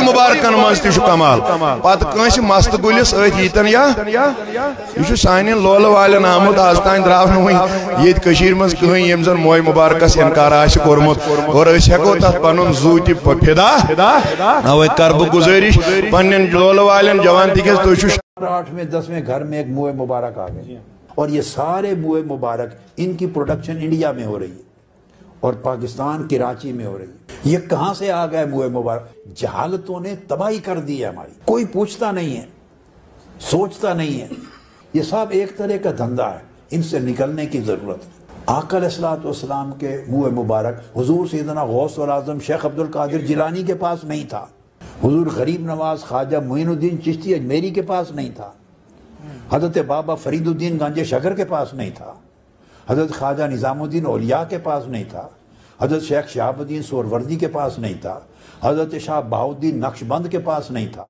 مبارکن مز تہ کمال پتہ کنس مست گلس ات یتن یہ سان لول والن آمت آز تین درو نا یہ مز کہیں یم زن موئے مبارکس انکار آس کورمت اور اس ہیکو تک پن زو تہ فدا اوے کر بہ گزارش پنن لول والن جوان تکیاز تھی 8ویں 10ویں گھر میں ایک موئے مبارک آ گئے اور یہ سارے موئے مبارک ان کی پروڈکشن انڈیا میں ہو رہی ہے اور پاکستان کراچی میں ہو رہی ہے۔ یہ کہاں سے آ گئے موئے مبارک؟ جہالتوں نے تباہی کر دی ہے ہماری، کوئی پوچھتا نہیں ہے، سوچتا نہیں ہے، یہ سب ایک طرح کا دھندا ہے، ان سے نکلنے کی ضرورت ہے۔ آقا علیہ السلام کے موئے مبارک حضور سیدنا غوث العظم شیخ عبد القادر جیلانی کے پاس نہیں تھا، حضور غریب نواز خواجہ معین الدین چشتی اجمیری کے پاس نہیں تھا، حضرت بابا فرید الدین گنج شکر کے پاس نہیں تھا، حضرت خواجہ نظام الدین اولیاء کے پاس نہیں تھا، حضرت شیخ شہاب الدین سہروردی کے پاس نہیں تھا، حضرت شاہ بہاؤالدین نقشبند کے پاس نہیں تھا۔